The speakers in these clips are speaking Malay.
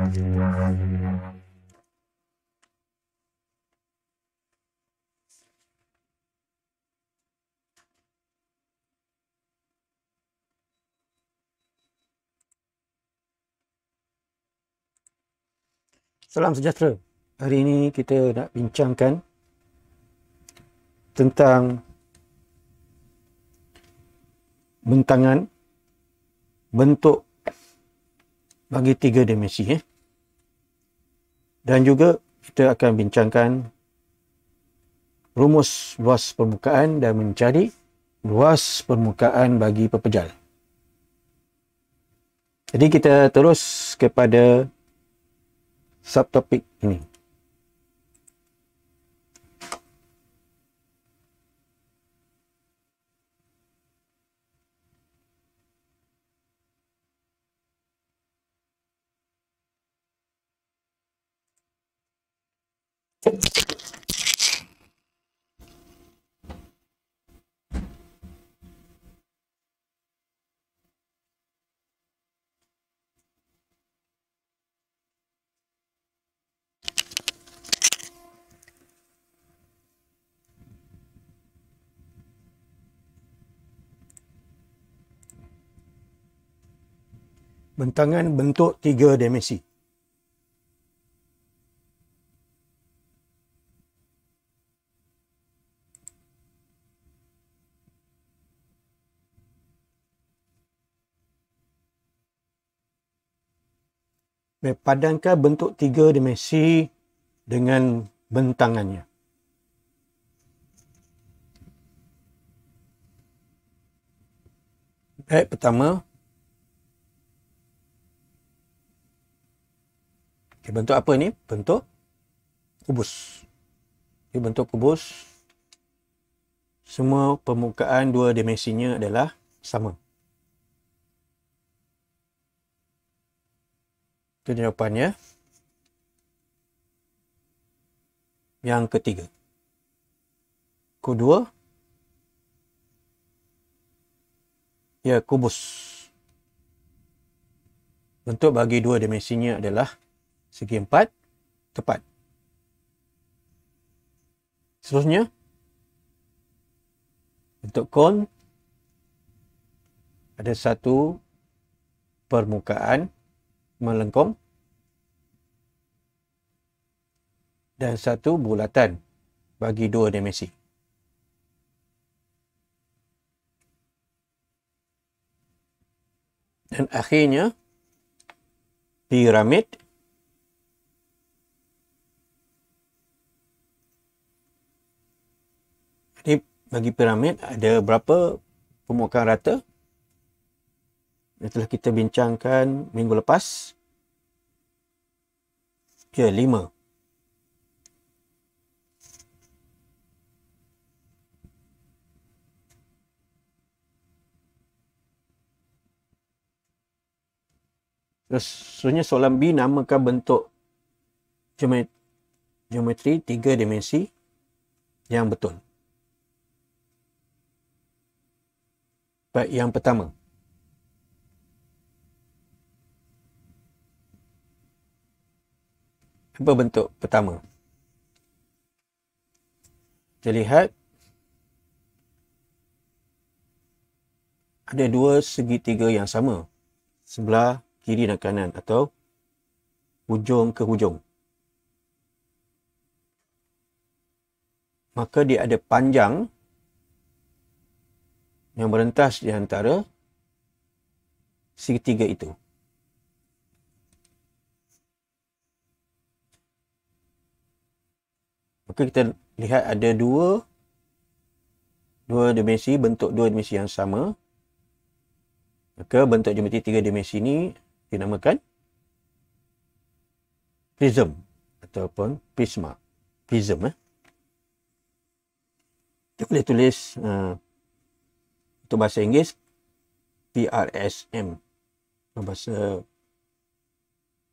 Salam sejahtera. Hari ini kita nak bincangkan tentang bentangan bentuk bagi 3 dimensi. Dan juga kita akan bincangkan rumus luas permukaan dan mencari luas permukaan bagi pepejal. Jadi kita terus kepada subtopik ini. Bentangan bentuk 3 dimensi. Padankan bentuk 3 dimensi dengan bentangannya. Baik, pertama, bentuk apa ni? Bentuk kubus. Bentuk kubus, semua permukaan 2 dimensinya adalah sama. Itu jawapannya. Yang ketiga. Kedua, ya, kubus. Bentuk bagi 2 dimensinya adalah segi 4 tepat. Seterusnya, bentuk kon ada satu permukaan melengkung dan satu bulatan bagi 2 dimensi. Dan akhirnya, piramid jadi bagi piramid ada berapa permukaan rata? Yang telah kita bincangkan minggu lepas. Ya, 5. Terus seterusnya soalan B, namakan bentuk geometri 3 dimensi yang betul. Baik, yang pertama. Apa bentuk pertama? Kita lihat ada 2 segitiga yang sama sebelah kiri dan kanan atau hujung ke hujung. Maka dia ada panjang yang merentas di antara segitiga itu. Maka kita lihat ada dua dimensi, bentuk 2 dimensi yang sama. Maka bentuk geometri 3 dimensi ini dinamakan prism ataupun prisma. Prism. Kita boleh tulis untuk bahasa Inggeris PRSM. Bahasa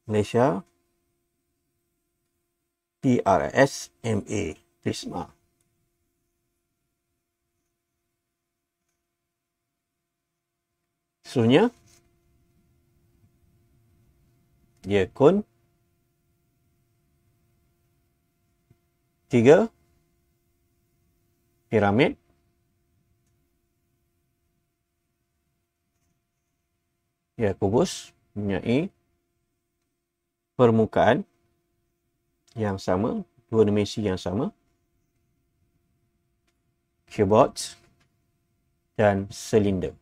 Malaysia PRSMA, prisma. Seterusnya, dia kon ketiga, piramid. Ya, kubus mempunyai permukaan yang sama, dua dimensi yang sama. Cuboid dan silinder.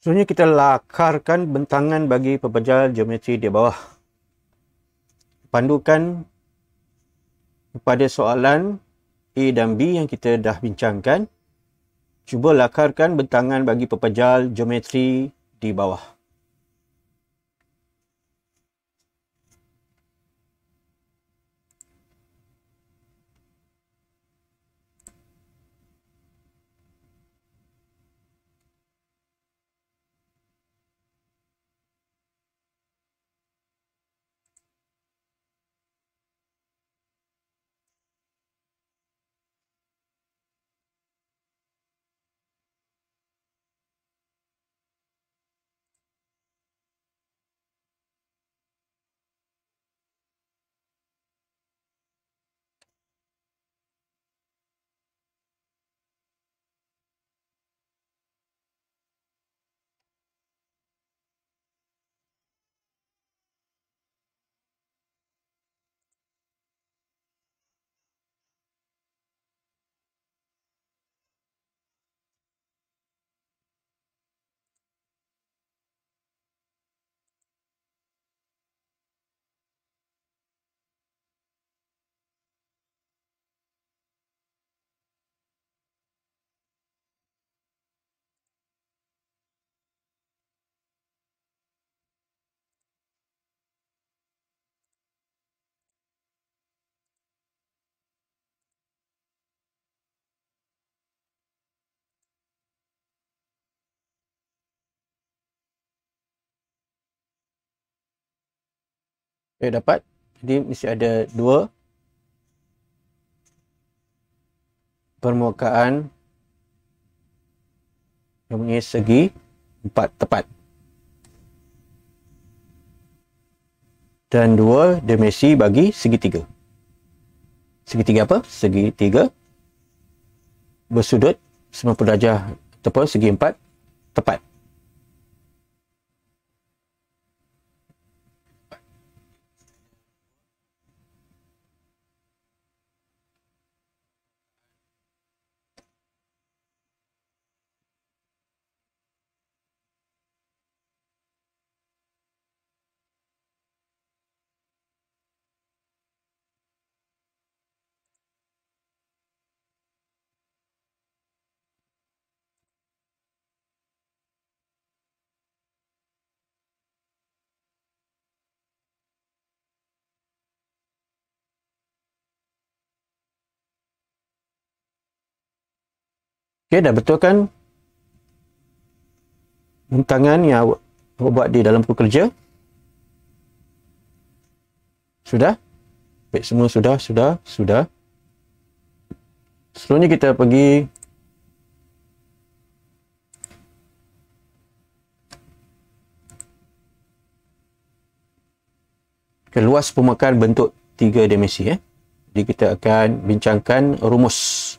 Sebenarnya kita lakarkan bentangan bagi pepejal geometri di bawah. Pandukan kepada soalan A dan B yang kita dah bincangkan. Cuba lakarkan bentangan bagi pepejal geometri di bawah. Dapat. Jadi mesti ada dua permukaan yang mempunyai segi 4 tepat. Dan 2 dimensi bagi segitiga. Segitiga apa? Segitiga bersudut 90 darjah ataupun segi 4 tepat. Okey, dah betul kan bentangan yang awak buat di dalam buku kerja? Sudah? Baik, semua sudah. Selanjutnya kita pergi ke luas permukaan bentuk 3 dimensi. Jadi kita akan bincangkan rumus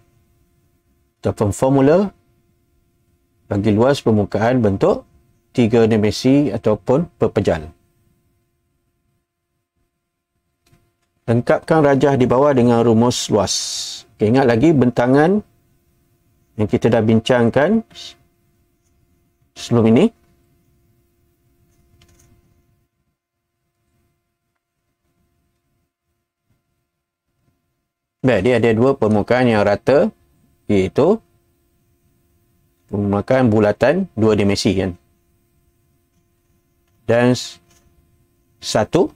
ataupun formula bagi luas permukaan bentuk 3 dimensi ataupun pepejal. Lengkapkan rajah di bawah dengan rumus luas. Okay, ingat lagi bentangan yang kita dah bincangkan sebelum ini. Baik, dia ada dua permukaan yang rata, iaitu permukaan bulatan 2 dimensi kan. Dan satu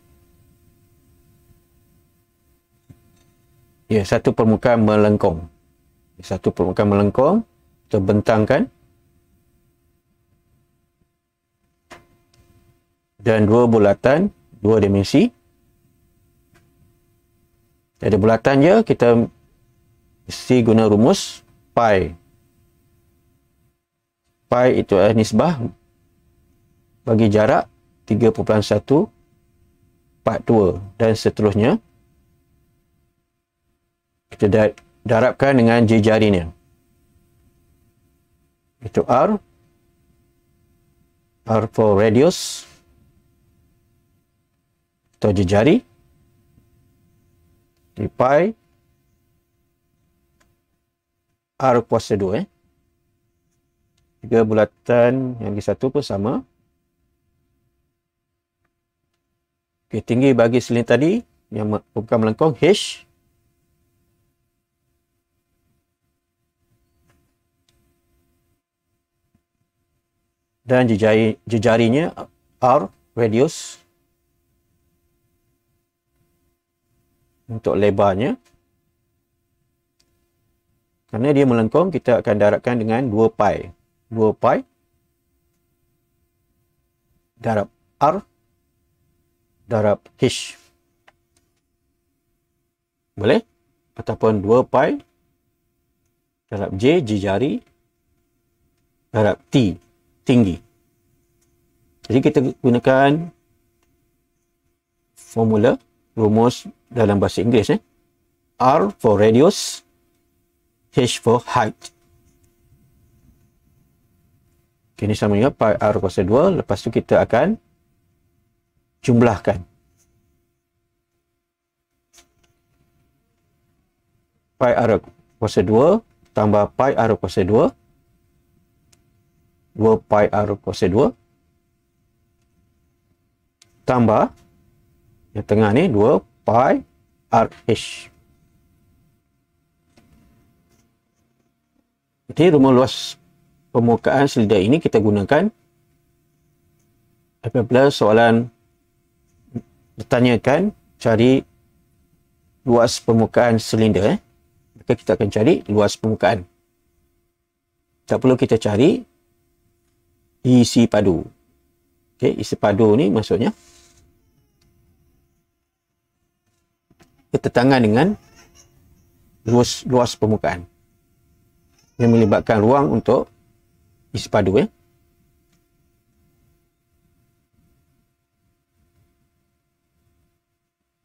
permukaan melengkung. Satu permukaan melengkung terbentangkan dan 2 bulatan 2 dimensi. Jadi bulatan je kita mesti guna rumus pi. Pi itu adalah nisbah bagi jarak 3.142 dan seterusnya. Kita darabkan dengan jejarinya. Itu R for radius atau jejari. Di pi R kuasa 2. Tiga bulatan yang di satu pun sama. Okay, tinggi bagi selin tadi yang bukan melengkung H. Dan jejarinya R radius. Untuk lebarnya, kerana dia melengkung, kita akan darabkan dengan 2 pi. 2 pi darab R darab H. Boleh? Ataupun 2 pi darab J, jejari, darab T, tinggi. Jadi kita gunakan formula rumus dalam bahasa Inggeris. R for radius, H for height. Okay, ini sama dengan pi R kuasa 2. Lepas tu kita akan jumlahkan. Pi R kuasa 2 tambah pi R kuasa 2. 2 pi R kuasa 2. Tambah yang tengah ni 2 pi RH. Jadi rumus luas permukaan silinder ini kita gunakan apabila soalan bertanyakan cari luas permukaan silinder. Maka kita akan cari luas permukaan. Tak perlu kita cari isi padu. Okay, isi padu ni maksudnya ketetangan dengan luas permukaan yang melibatkan ruang untuk isi padu.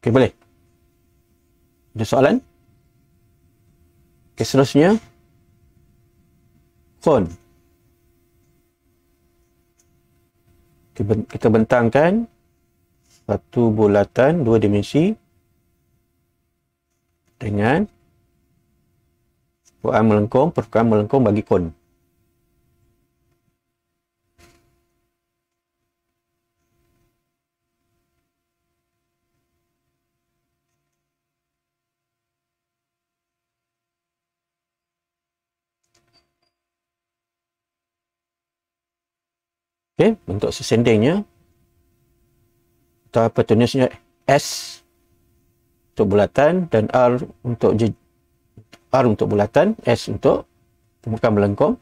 Okey, boleh? Ada soalan? Okey, seterusnya. Cone. Kita bentangkan satu bulatan 2 dimensi dengan permukaan melengkung bagi kon. Okey, bentuk sesendingnya atau apa tulisnya S untuk bulatan dan R untuk bulatan, S untuk permukaan melengkung.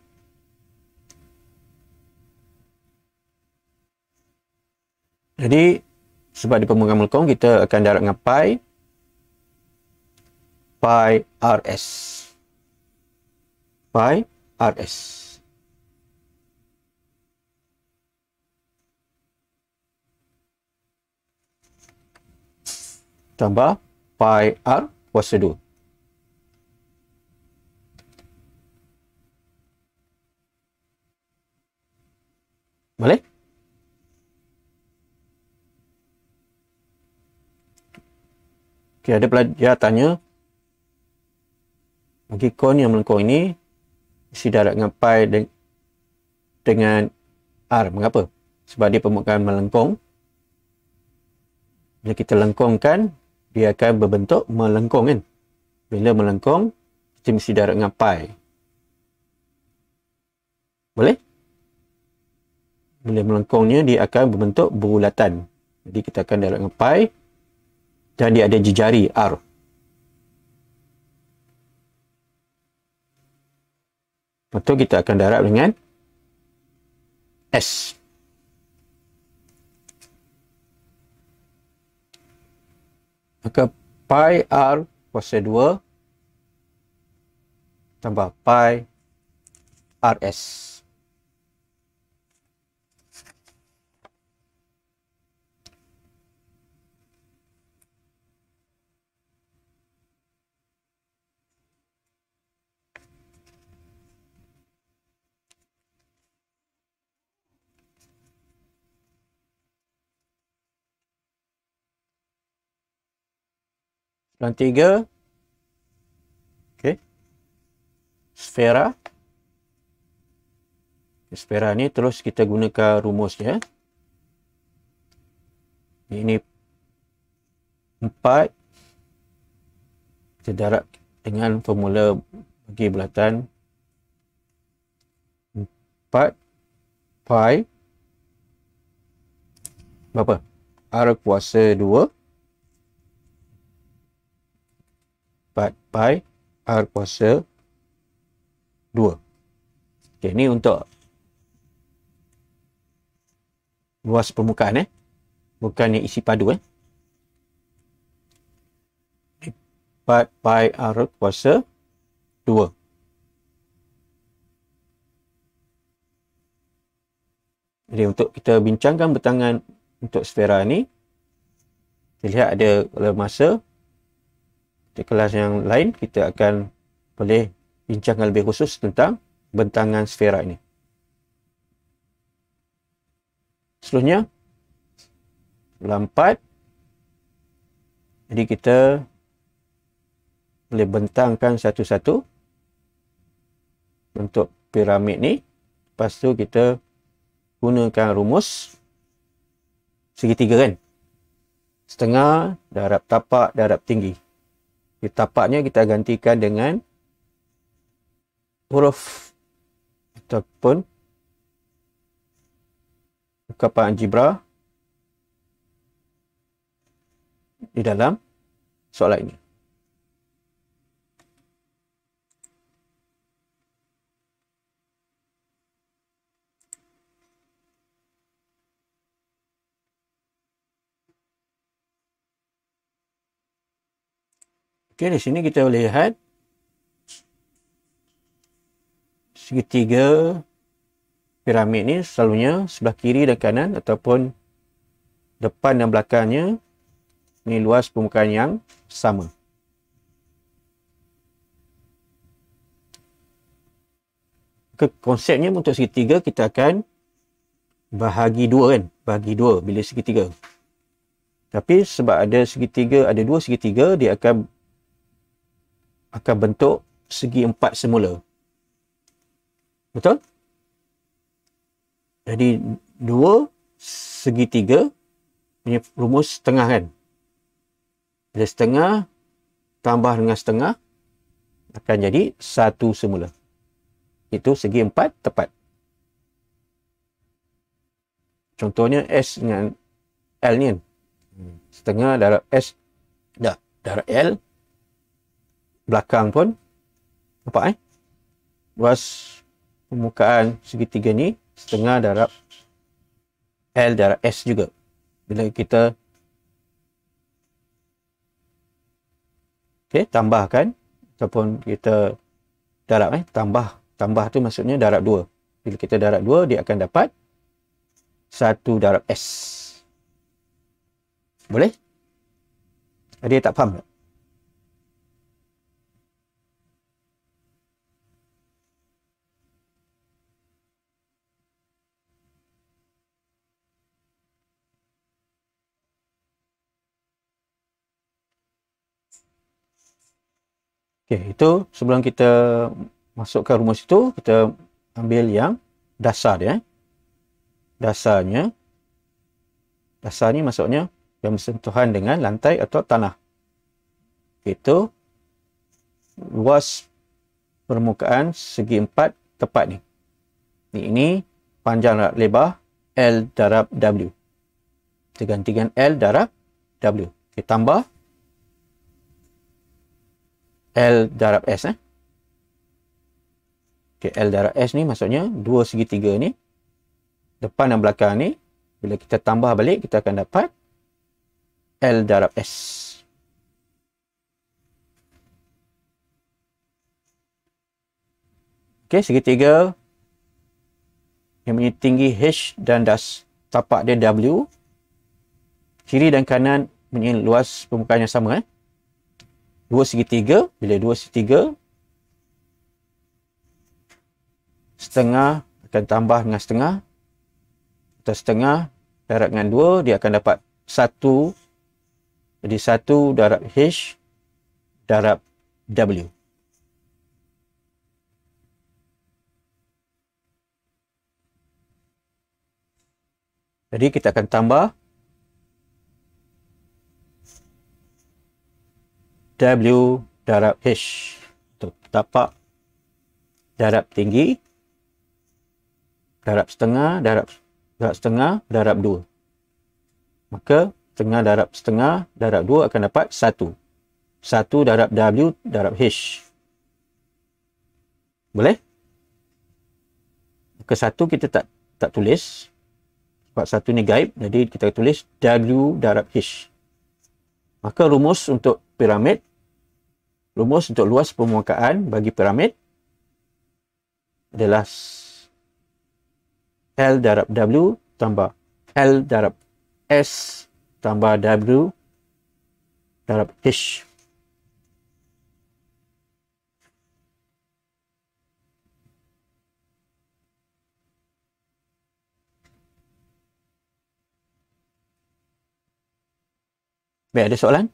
Jadi sebab di permukaan melengkung kita akan darab dengan pi RS. Pi RS. Tambah pi R kuasa 2. Boleh? Okey, ada pelajar tanya, bagi kon yang melengkung ini isi darab dengan pi dengan R. Mengapa? Sebab dia permukaan melengkung. Bila kita lengkungkan, dia akan berbentuk melengkung, kan? Bila melengkung, kita mesti darab dengan pi. Boleh? Bila melengkungnya, dia akan berbentuk bulatan. Jadi kita akan darab dengan pi dan dia ada jejari R. Lepas tu kita akan darab dengan S. Maka pi R kuasa 2 tambah pi RS. Dan 3. Okey. Sfera. Sfera ni terus kita gunakan rumusnya. Ini 4. Kita darab dengan formula bagi bulatan 4 pi berapa? R kuasa 2 4 pi R kuasa 2. Okey, ni untuk luas permukaan, bukannya isi padu. 4 pi R kuasa 2. Jadi untuk kita bincangkan bentangan untuk sfera ni, kita lihat ada masa di kelas yang lain kita akan boleh bincangkan lebih khusus tentang bentangan sfera ini. Seterusnya, 4. Jadi kita boleh bentangkan satu-satu bentuk piramid ni. Lepas tu kita gunakan rumus segitiga, kan? Setengah darab tapak darab tinggi. Di tapaknya kita gantikan dengan huruf ataupun ungkapan algebra di dalam soalan ini. Okey, di sini kita boleh lihat segitiga piramid ni selalunya sebelah kiri dan kanan ataupun depan dan belakangnya Ini luas permukaan yang sama. Konsepnya untuk segitiga kita akan bahagi dua kan. Bahagi dua bila segitiga. Tapi sebab ada segitiga, ada dua segitiga, dia akan bentuk segi empat semula. Betul? Jadi dua segitiga punya rumus setengah kan. Bila setengah tambah dengan setengah akan jadi satu semula. Itu segi empat tepat. Contohnya S dengan L ni kan. Setengah darab S darab L. Belakang pun nampak luas permukaan segitiga ni setengah darab L darab S juga. Bila kita tambahkan ataupun kita darab tambah tu maksudnya darab 2. Bila kita darab 2 dia akan dapat 1 darab S. Boleh? Ada yang tak faham tak? Okey, itu sebelum kita masukkan rumus itu, kita ambil yang dasar dia. Dasar ni maksudnya yang bersentuhan dengan lantai atau tanah. Itu luas permukaan segi empat tepat ni. Ini panjang lebar L darab W. Kita gantikan L darab W. Kita tambah L darab S. Okay, L darab S ni maksudnya dua segitiga ni, depan dan belakang ni, bila kita tambah balik, kita akan dapat L darab S. Okay, segitiga yang punya tinggi H dan tapak dia W. Kiri dan kanan punya luas permukaan yang sama. Dua segitiga, bila dua segitiga, setengah akan tambah dengan setengah, atau setengah darab dengan 2, dia akan dapat 1. Jadi 1 darab H darab W. Jadi kita akan tambah W darab H. Untuk tapak darab tinggi, darab setengah, darab setengah, darab 2. Maka setengah darab 2 akan dapat 1. 1 darab W darab H. Boleh? Maka 1 kita tak tulis. Sebab 1 ni gaib, jadi kita tulis W darab H. Maka rumus untuk piramid, rumus untuk luas permukaan bagi piramid adalah L darab W tambah L darab S tambah W darab H. Baik, ada soalan?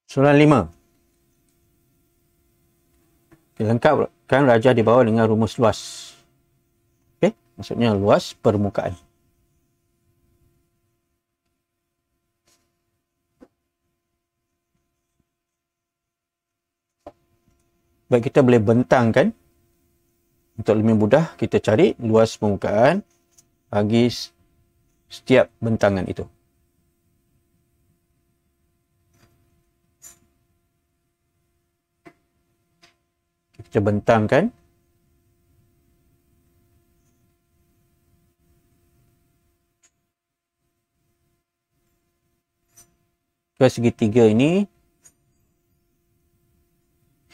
Soalan 5. Lengkapkan rajah di bawah dengan rumus luas. Okey, maksudnya luas permukaan. Baik, kita boleh bentangkan. Untuk lebih mudah, kita cari luas permukaan bagi setiap bentangan itu. Kita bentangkan. Ke segitiga ini,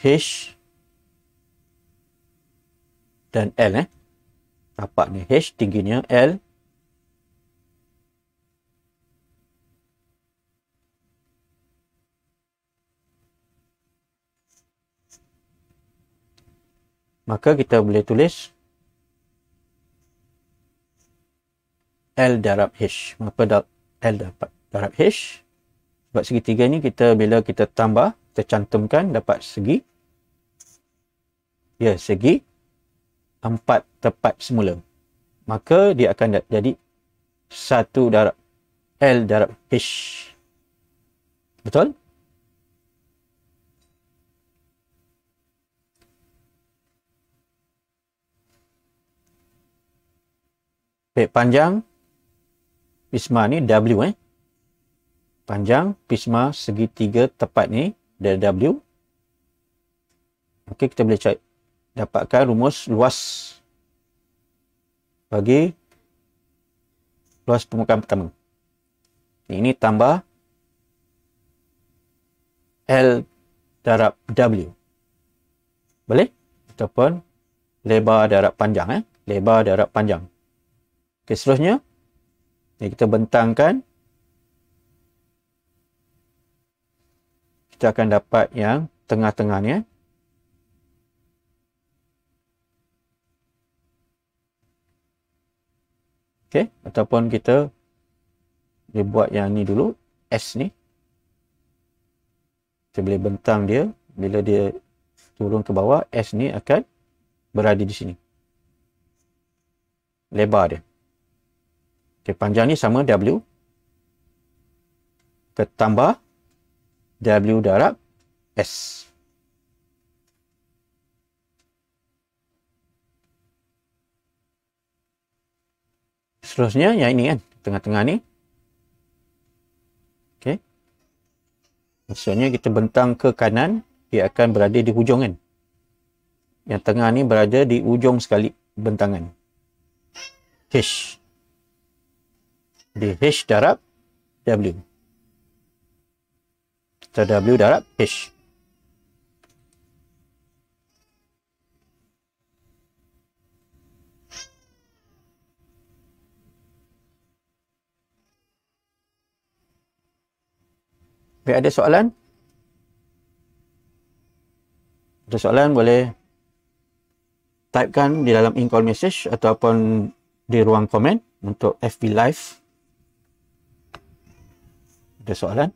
H dan L. Tapak ni H, tingginya L. Maka kita boleh tulis L darab H. Mengapa L darab H? Sebab segitiga ni bila kita tambah, kita cantumkan dapat segi. Ya, segi 4 tepat semula. Maka dia akan jadi 1 darab L darab H. Betul? Baik, panjang prisma ni W. Panjang prisma segitiga tepat ni dari W. Okey, kita boleh dapatkan rumus luas bagi luas permukaan pertama. Ini tambah L darab W. Boleh? Ataupun lebar darab panjang. Lebar darab panjang. Okey, seterusnya kita bentangkan. Kita akan dapat yang tengah-tengahnya. Okey, ataupun kita boleh buat yang ni dulu, S ni. Kita boleh bentang dia. Bila dia turun ke bawah, S ni akan berada di sini. Lebar dia. Okey, panjang ni sama W. Kita tambah W darab S. Seterusnya yang ini kan, tengah-tengah ni. Okey. Maksudnya kita bentang ke kanan, dia akan berada di hujung kan. Yang tengah ni berada di ujung sekali bentangan. H. Di H darab W. Kita W darab H. Baik, ada soalan? Ada soalan boleh typekan di dalam in-call message ataupun di ruang komen untuk FB Live. Ada soalan?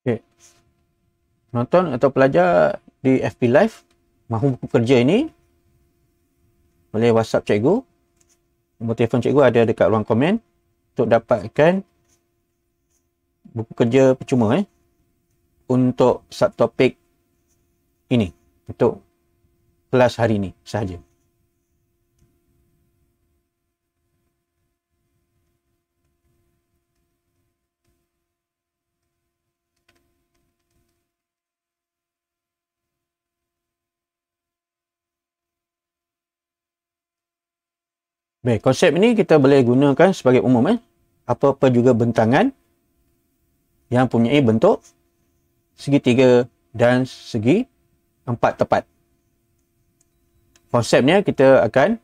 Okay. Penonton atau pelajar di FB Live mahu buku kerja ini boleh WhatsApp cikgu. Nombor telefon cikgu ada dekat ruang komen untuk dapatkan buku kerja percuma untuk subtopik ini, untuk kelas hari ini sahaja. Baik, konsep ini kita boleh gunakan sebagai umum. Apa-apa juga bentangan yang mempunyai bentuk segitiga dan segi empat tepat. Konsepnya kita akan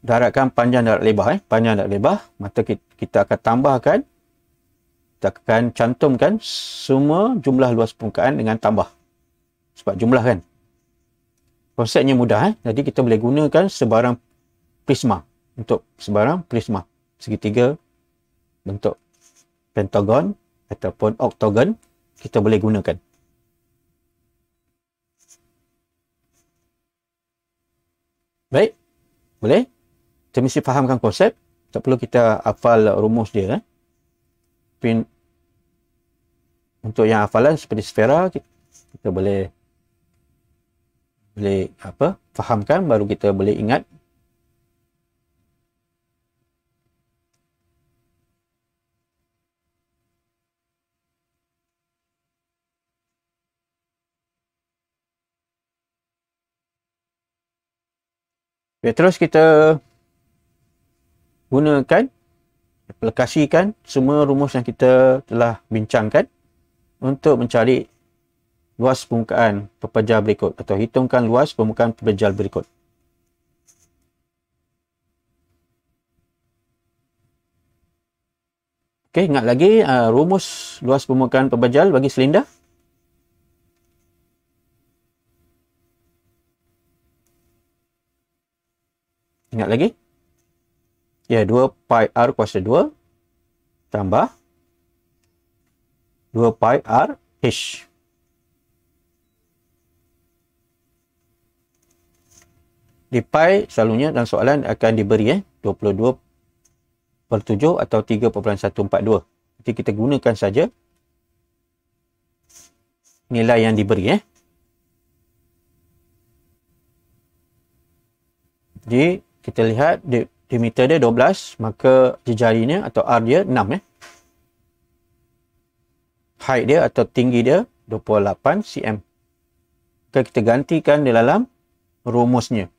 daratkan panjang darat lebar. Panjang darat lebar, maka kita akan tambahkan, kita akan cantumkan semua jumlah luas permukaan dengan tambah. Sebab jumlah kan. Konsepnya mudah. Jadi kita boleh gunakan sebarang prisma. Untuk sebarang prisma. Segitiga, bentuk pentagon ataupun oktagon, kita boleh gunakan. Baik. Boleh? Kita mesti fahamkan konsep. Tak perlu kita hafal rumus dia. Tapi untuk yang hafalan seperti sfera, kita boleh fahamkan, baru kita boleh ingat. Okay, terus kita gunakan, aplikasikan semua rumus yang kita telah bincangkan untuk mencari luas permukaan pepejal berikut, atau hitungkan luas permukaan pepejal berikut. Okey, ingat lagi rumus luas permukaan pepejal bagi silinder. Ingat lagi? Ya, 2 pi r kuasa 2 tambah 2 pi r h. Di pi selalunya dalam soalan akan diberi 22/7 atau 3.142. Jadi kita gunakan saja nilai yang diberi. Jadi kita lihat diameter dia 12, maka jejarinya atau R dia 6. Height dia atau tinggi dia 28 cm. Maka kita gantikan di dalam rumusnya.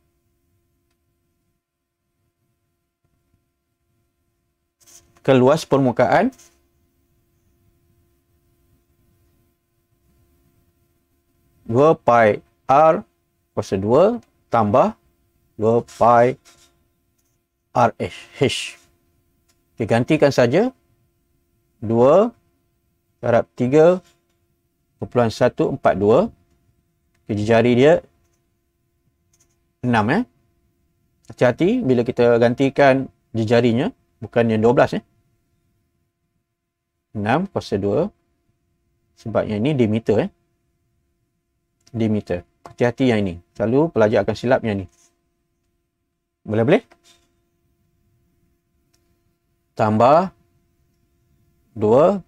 Luas permukaan dua pi r kuasa 2 tambah 2 pi r h. Digantikan saja 2 darab 3.142. Jari dia 6. Hati-hati bila kita gantikan jarinya, bukannya 12. 6 kuasa 2. Sebab yang ini diameter. Diameter. Hati-hati yang ini. Selalu pelajar akan silap yang ini. Boleh-boleh? Tambah 2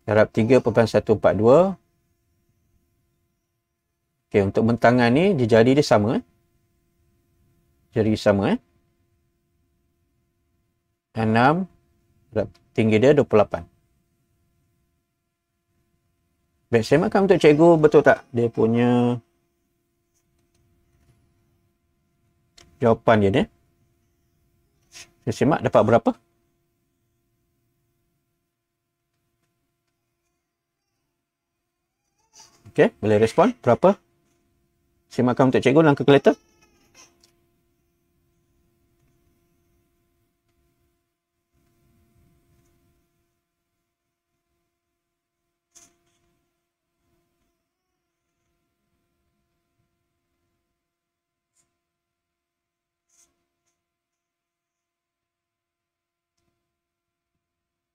darab 3.142. Okey, untuk bentangan ni, jari dia sama. Jari sama. 6 darab tinggi dia 28. Baik, semakkan untuk cikgu, betul tak dia punya jawapan dia ni? Saya semak dapat berapa? Okey, boleh respon berapa? Semakkan untuk cikgu dalam kalkulator.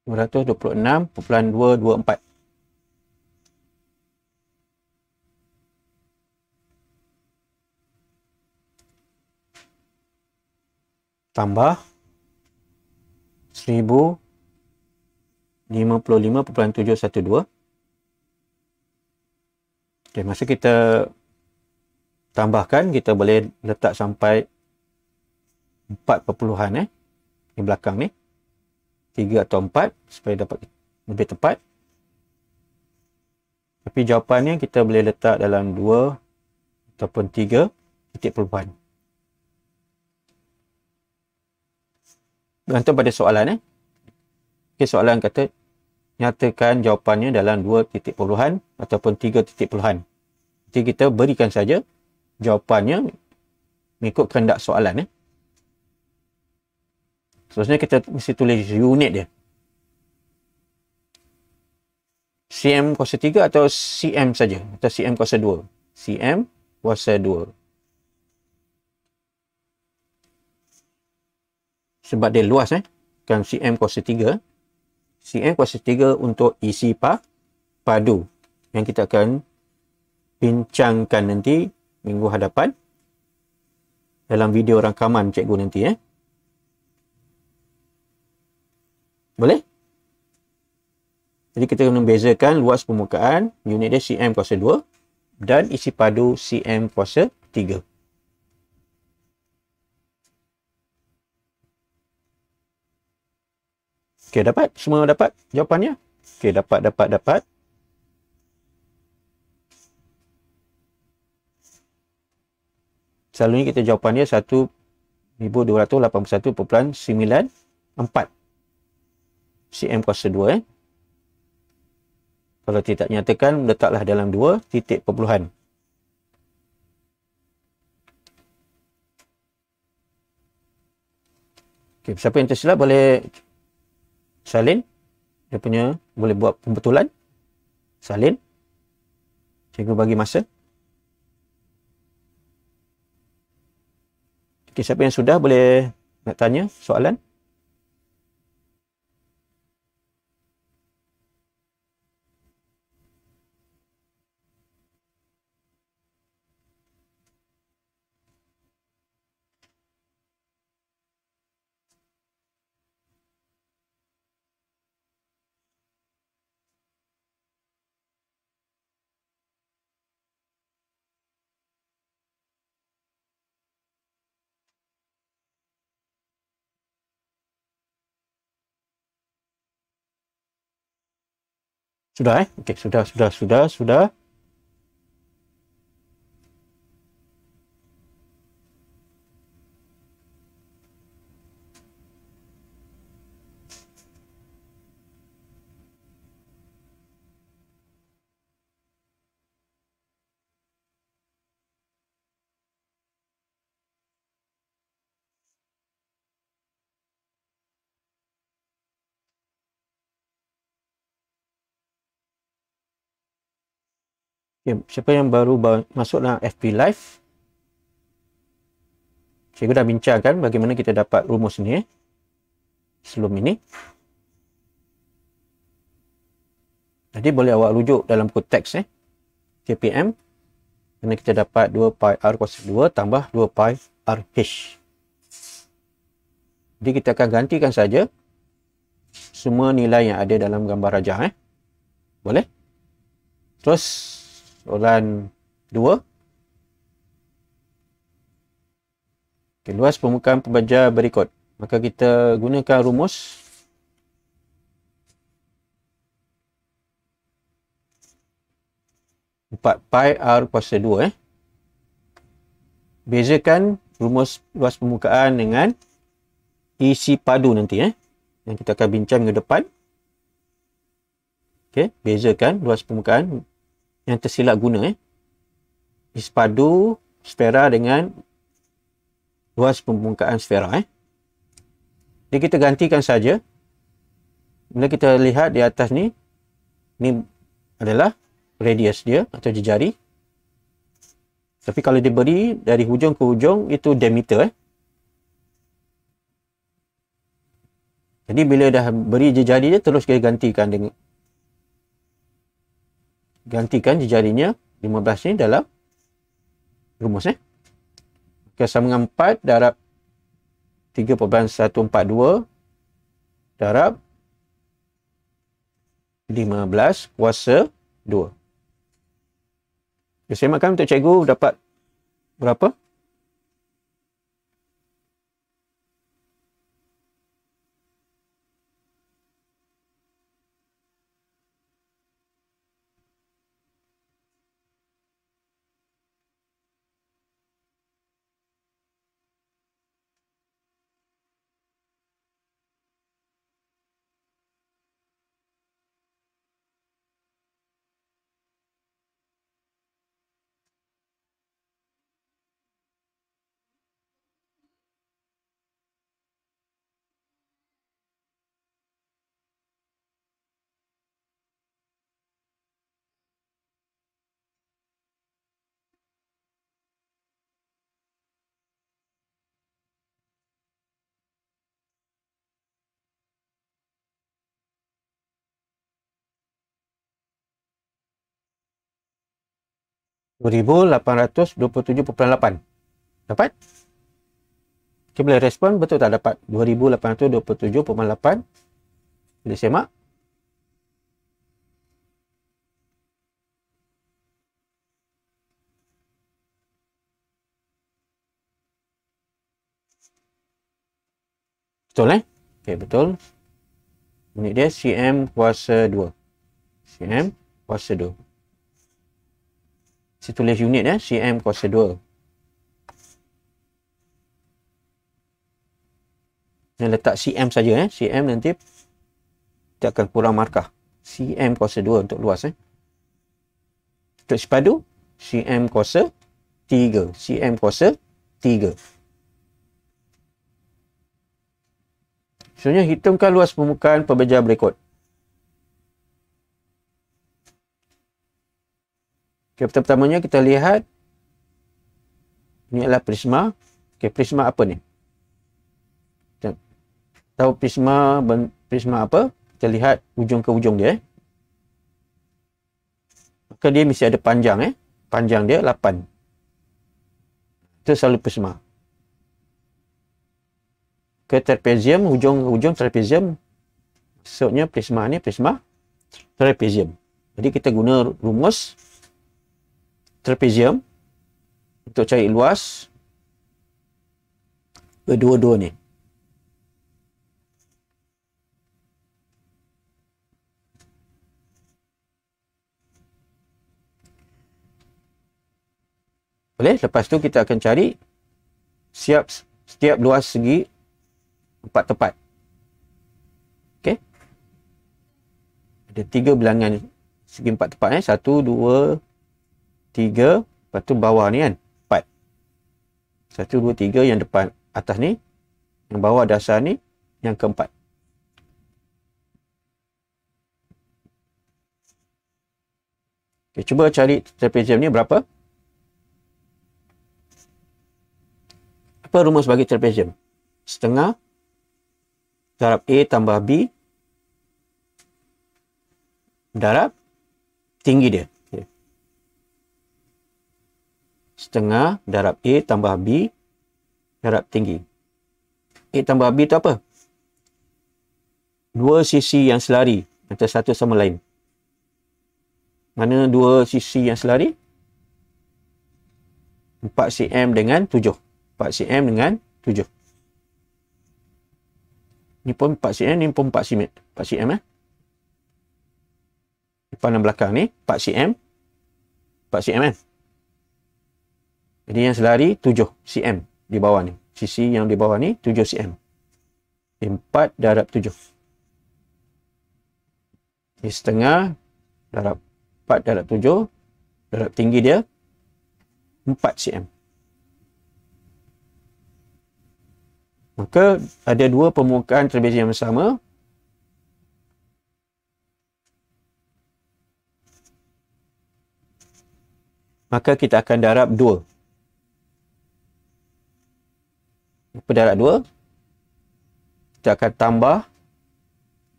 (226.224). Tambah 1055.712. Okey, masa kita tambahkan, kita boleh letak sampai 4 perpuluhan di belakang ni. 3 atau 4 supaya dapat lebih tepat. Tapi jawapannya kita boleh letak dalam 2 ataupun 3 titik perluan. Bergantung pada soalan. Okay, soalan kata nyatakan jawapannya dalam 2 titik puluhan ataupun 3 titik puluhan. Jadi kita berikan saja jawapannya mengikut kehendak soalan. Seterusnya kita mesti tulis unit dia. cm kuasa 3 atau cm saja atau cm kuasa 2. cm kuasa 2. Sebab dia luas kan cm kuasa 3. cm kuasa 3 untuk isi padu yang kita akan bincangkan nanti minggu hadapan dalam video rangkaman cikgu nanti. Boleh? Jadi kita kena bezakan luas permukaan, unit dia cm kuasa 2 dan isi padu cm kuasa 3. Okey, dapat? Semua dapat jawapannya? Okey, dapat. Selalunya kita jawapan dia 1281.94 cm kuasa 2. Kalau tidak nyatakan, letaklah dalam 2 titik perpuluhan. Okay, siapa yang tersilap boleh salin. Dia punya boleh buat pembetulan. Salin. Cikgu bagi masa. Okay, siapa yang sudah boleh nak tanya soalan? Sudah Okey, sudah. Okay, siapa yang baru masuk dalam FB Live? Cikgu dah bincangkan bagaimana kita dapat rumus ni sebelum ini. Jadi boleh awak rujuk dalam buku teks KPM. Kerana kita dapat 2 pi r kuasa 2 tambah 2 pi r h. Jadi kita akan gantikan saja semua nilai yang ada dalam gambar rajah. Boleh? Terus soalan 2. Okay, luas permukaan pembaja berikut. Maka kita gunakan rumus empat pi r kuasa 2. Bezakan rumus luas permukaan dengan isi padu nanti yang kita akan bincang minggu depan. Okey, bezakan luas permukaan yang tersilap guna isi padu sfera dengan luas permukaan sfera. Jadi kita gantikan saja. Bila kita lihat di atas ni adalah radius dia atau jari. Tapi kalau diberi dari hujung ke hujung itu diameter. Jadi bila dah beri jari dia, terus kita gantikan jarinya 15 ni dalam rumus. Okay, sama dengan 4 darab 3.142 darab 15 kuasa 2. Okay, semakkan untuk cikgu dapat berapa? 2827.8. Dapat? Okay, boleh respon betul tak dapat? 2827.8. Boleh semak? Betul Okay, betul. Unit dia cm kuasa 2. cm kuasa 2. Saya tulis unit cm kuasa 2. Yang letak cm saja cm nanti kita akan kurang markah. cm kuasa 2 untuk luas Untuk sepadu cm kuasa 3. cm kuasa 3. Sebenarnya hitungkan luas permukaan pembejar berikut. Okay, pertamanya kita lihat ini adalah prisma. Okay, prisma apa ni? Kita tahu prisma apa? Kita lihat ujung ke ujung dia. Maka dia mesti ada panjang Panjang dia 8. Itu selalu prisma. Ke trapezium, ujung trapezium, maksudnya prisma ni prisma trapezium. Jadi kita guna rumus trapezium untuk cari luas kedua-dua ni. Boleh? Lepas tu kita akan cari setiap luas segi 4 tepat. Okey. Ada 3 bilangan segi 4 tepat 1, 2, 3. Lepas tu bawah ni 4. 1, 2, 3 yang depan atas ni. Yang bawah dasar ni yang keempat. Okey, cuba cari trapezium ni berapa? Apa rumus bagi trapezium? Setengah darab A tambah B darab tinggi dia. Okay. Setengah darab A tambah B darab tinggi. A tambah B itu apa? Dua sisi yang selari antara satu sama lain. Mana dua sisi yang selari? 4 cm dengan 7. 4 cm dengan 7. Ni pun 4 cm, ni pun 4 cm. 4 cm Depan dan belakang ni 4 cm. 4 cm Jadi yang selari 7 cm di bawah ni. Sisi yang di bawah ni 7 cm. 4 darab 7. Ini setengah darab 4 darab 7 darab tinggi dia 4 cm. Maka ada dua permukaan trapezium yang sama. Maka kita akan darab 2. Apa darab 2? Kita akan tambah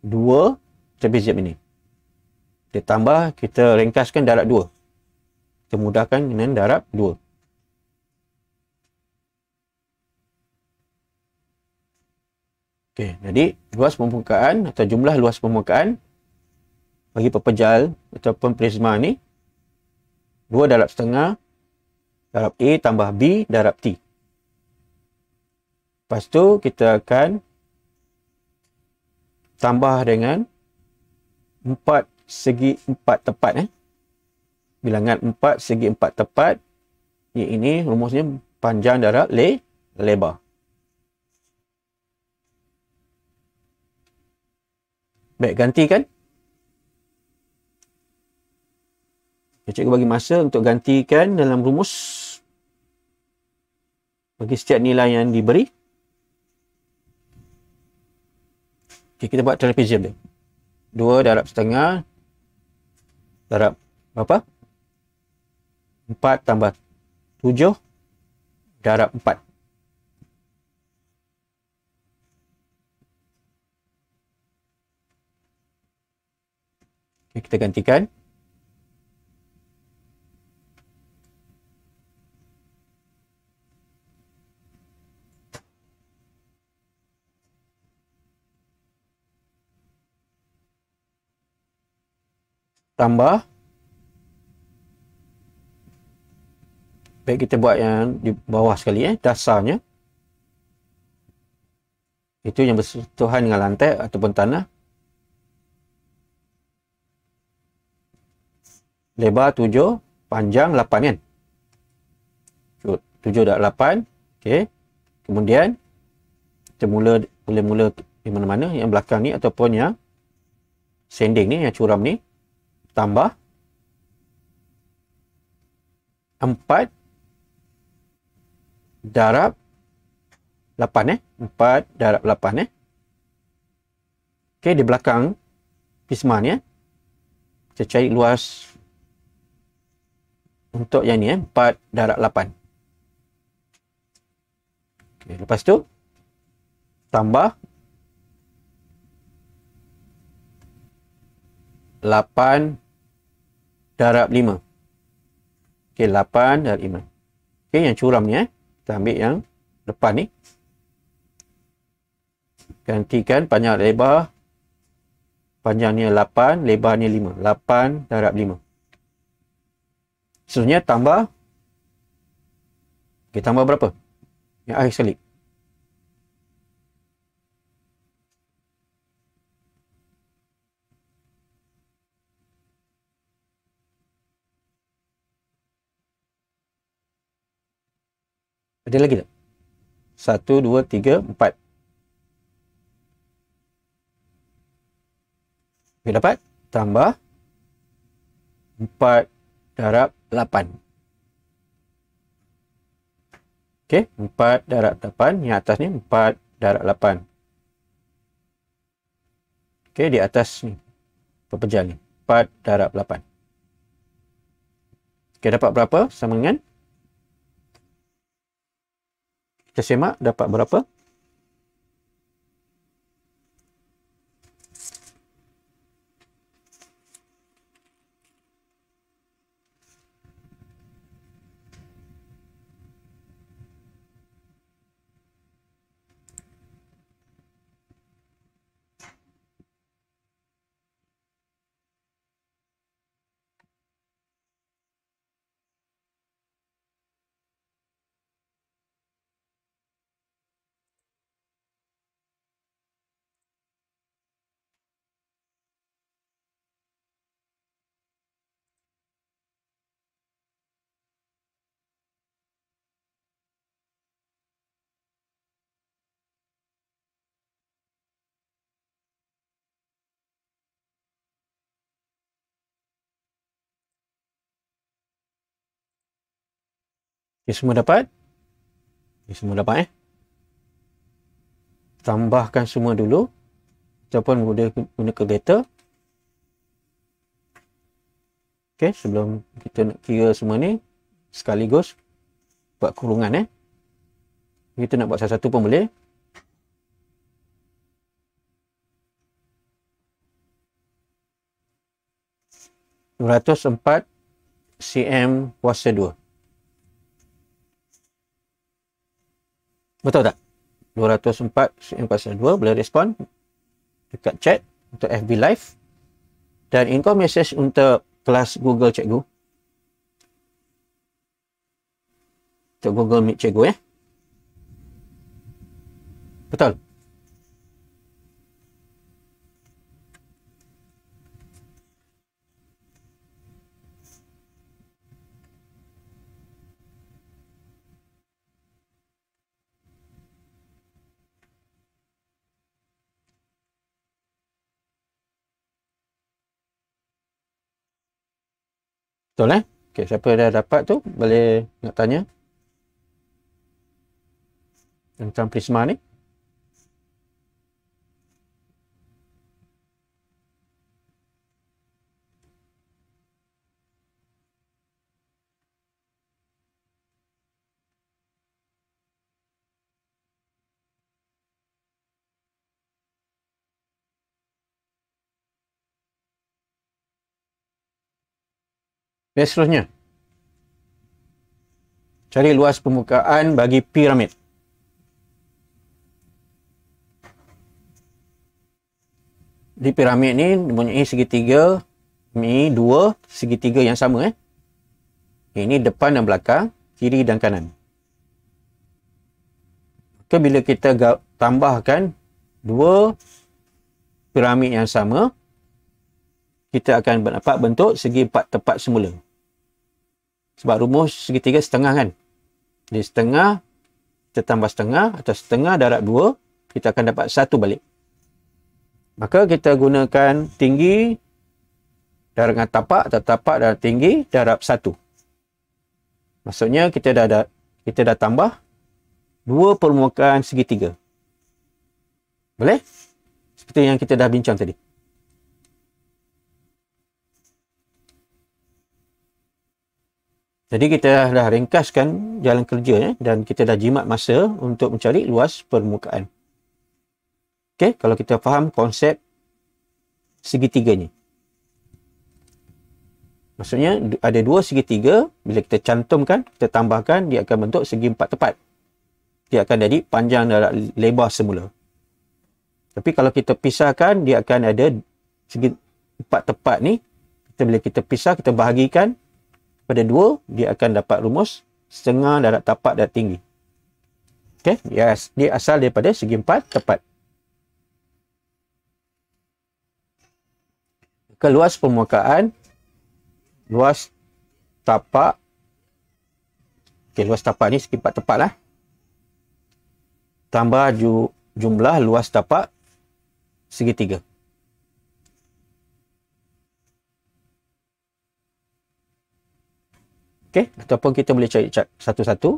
2 trapezium ini. Kita tambah, kita ringkaskan darab 2. Kita mudahkan dengan darab 2. Okey, jadi luas permukaan atau jumlah luas permukaan bagi pepejal ataupun prisma ni 2 darab setengah darab A tambah B darab T. Lepas tu kita akan tambah dengan 4 segi 4 tepat. Bilangan 4 segi 4 tepat. Ini rumusnya panjang darab lebar. Baik, gantikan. Cikgu bagi masa untuk gantikan dalam rumus bagi setiap nilai yang diberi. Okay, kita buat trapezium dia. 2 darab setengah darab berapa? 4 tambah 7 darab 4. Okay, kita gantikan. tambah, baik kita buat yang di bawah sekali, dasarnya. Itu yang bersentuhan dengan lantai ataupun tanah. Lebar 7, panjang 8 kan? 7 dan 8. Okey. Kemudian kita boleh mula di mana-mana, yang belakang ni ataupun yang sanding ni, yang curam ni, tambah 4 darab 8 4 darab 8 Okey, di belakang prisma ni kita cari luas untuk yang ni 4 darab 8. Okey, lepas tu tambah 8 darab 5. Okey, 8 darab 5. Okey, yang curam ni kita ambil yang depan ni. Gantikan panjang lebar. Panjangnya 8, lebarnya 5. 8 darab 5. Seterusnya tambah. Okey, tambah berapa? Yang akhir sekali. Ada lagi tak? 1, 2, 3, 4. Okey, dapat? Tambah 4 darab 8. Okey, 4 darab 8. Yang atas ni 4 darab 8. Okey, di atas ni perpecahan ni 4 darab 8. Okey, dapat berapa? Sama dengan, kita semak dapat berapa? Okey, semua dapat? Okey, semua dapat Tambahkan semua dulu. Ataupun guna kalkulator. Okey, sebelum kita nak kira semua ni, sekaligus buat kurungan Kita nak buat satu-satu pun boleh. (204 cm kuasa 2). Betul tak? 204 cm kuasa 2. Boleh respon dekat chat untuk FB Live. Dan info message untuk kelas Google Cikgu. Untuk Google Meet Cikgu Betul? Betul Okey, siapa dah dapat tu boleh nak tanya tentang prisma ni. Dan seterusnya, cari luas permukaan bagi piramid. Di piramid ni mempunyai segitiga Ini dua segitiga yang sama. Ini depan dan belakang, kiri dan kanan. Maka bila kita tambahkan dua piramid yang sama, kita akan dapat bentuk segi empat tepat semula. Sebab rumus segitiga setengah kan. Di setengah, kita tambah setengah atau setengah darab dua, kita akan dapat satu balik. Maka kita gunakan tinggi darab dengan tapak atau tapak darab tinggi darab satu. Maksudnya kita dah tambah dua permukaan segitiga. Boleh? Seperti yang kita dah bincang tadi. Jadi kita dah ringkaskan jalan kerja dan kita dah jimat masa untuk mencari luas permukaan. Okey, kalau kita faham konsep segitiga ni. Maksudnya ada dua segitiga, bila kita cantumkan, kita tambahkan, dia akan bentuk segi empat tepat. Dia akan jadi panjang darab lebar semula. Tapi kalau kita pisahkan, dia akan ada segi empat tepat ni. Bila kita pisah, kita bahagikan pada dua, dia akan dapat rumus setengah darab tapak darab tinggi. Okey, dia asal daripada segi empat tepat. Luas permukaan, luas tapak. Okey, luas tapak ni segi empat tepat lah. Tambah jumlah luas tapak segitiga. Okey, ataupun kita boleh cari satu-satu.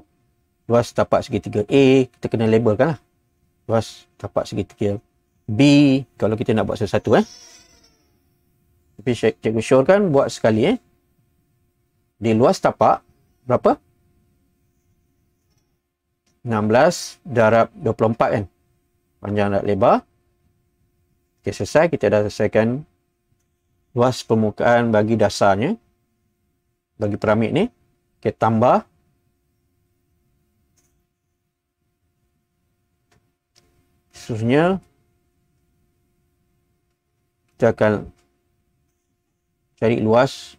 Luas tapak segitiga A, kita kena labelkan lah. Luas tapak segitiga B, kalau kita nak buat satu-satu. Tapi cikgu syorkan buat sekali. Di luas tapak, berapa? 16 darab 24 kan? Panjang darab lebar. Okey, selesai. Kita dah selesaikan luas permukaan bagi dasarnya. Bagi piramid ni. Okey, tambah. Seterusnya, kita akan cari luas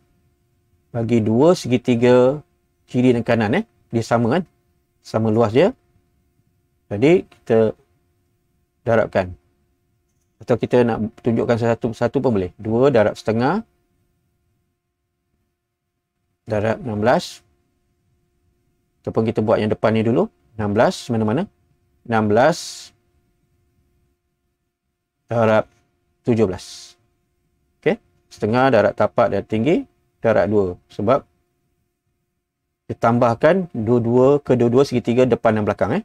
bagi dua segitiga kiri dan kanan. Dia sama kan? Sama luas dia. Jadi, kita darabkan. Atau kita nak tunjukkan satu pun boleh. 2 darab setengah darab 16. Ataupun kita buat yang depan ni dulu. 16 mana-mana. 16 darab 17. Okey. Setengah darab tapak darab tinggi darab 2. Sebab ditambahkan kedua-dua segitiga depan dan belakang.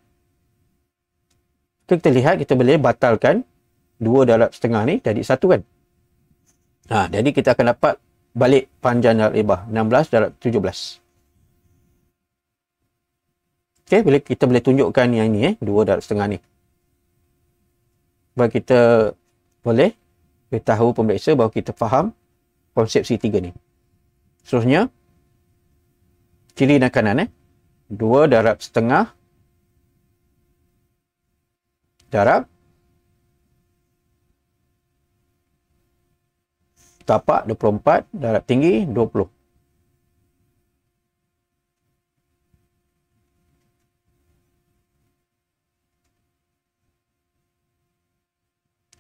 Kita lihat, kita boleh batalkan 2 darab setengah ni jadi 1 kan. Jadi kita akan dapat balik panjang darab lebar 16 darab 17. Okey, kita boleh tunjukkan yang ni 2 darab setengah ni. Bahawa kita boleh beritahu pemeriksa bahawa kita faham konsep segitiga ni. Seterusnya, kiri dan kanan 2 darab setengah darab tapak 24 darab tinggi 20.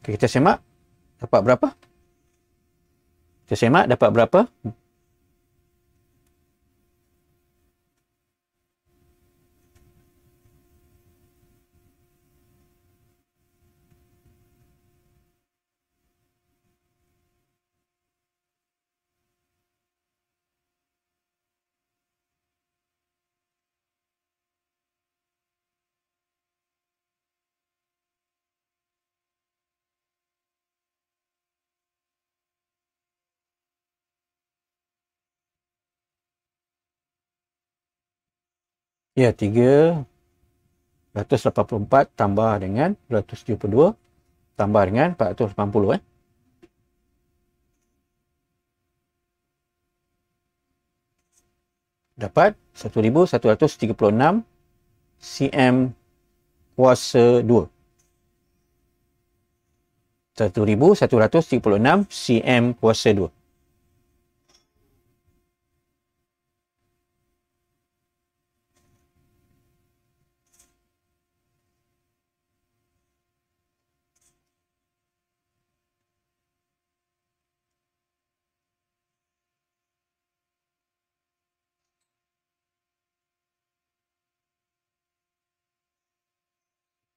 Okay, kita semak dapat berapa? Kita semak dapat berapa? Ya, 384 tambah dengan 272 tambah dengan 480 dapat 1136 cm kuasa 2. 1136 cm kuasa 2.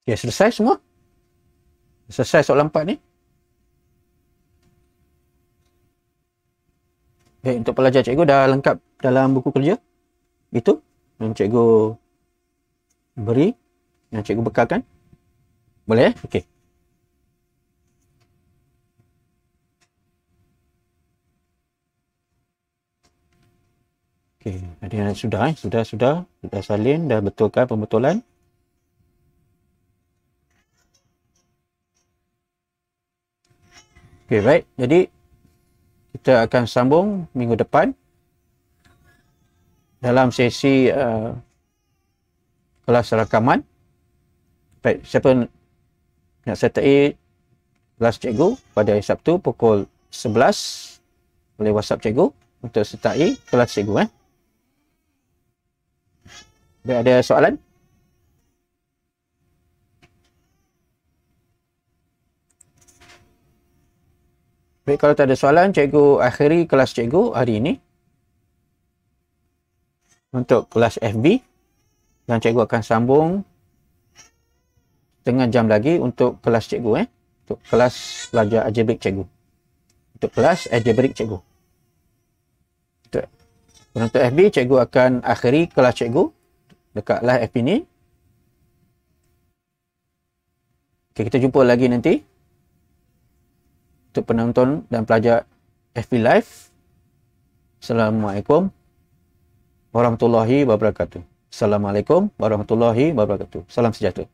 Okay, selesai semua? Selesai soalan 4 ni? Baik, untuk pelajar cikgu dah lengkap dalam buku kerja? Itu yang cikgu beri, yang cikgu bekalkan? Boleh? Okey. Okey, ada yang sudah salin, dah betulkan pembetulan. Okey, baik. Jadi kita akan sambung minggu depan dalam sesi kelas rakaman. Baik, siapa nak sertai kelas cikgu pada hari Sabtu pukul 11 boleh WhatsApp cikgu untuk sertai kelas cikgu. Baik, ada soalan? Baik, kalau tak ada soalan, cikgu akhiri kelas cikgu hari ini. Untuk kelas FB, dan cikgu akan sambung setengah jam lagi untuk kelas cikgu. Untuk kelas pelajar algebrik cikgu. Untuk kelas algebrik cikgu. Untuk FB, cikgu akan akhiri kelas cikgu dekat live FB ni. Okay, kita jumpa lagi nanti. Untuk penonton dan pelajar FB Live. Assalamualaikum warahmatullahi wabarakatuh. Assalamualaikum warahmatullahi wabarakatuh. Salam sejahtera.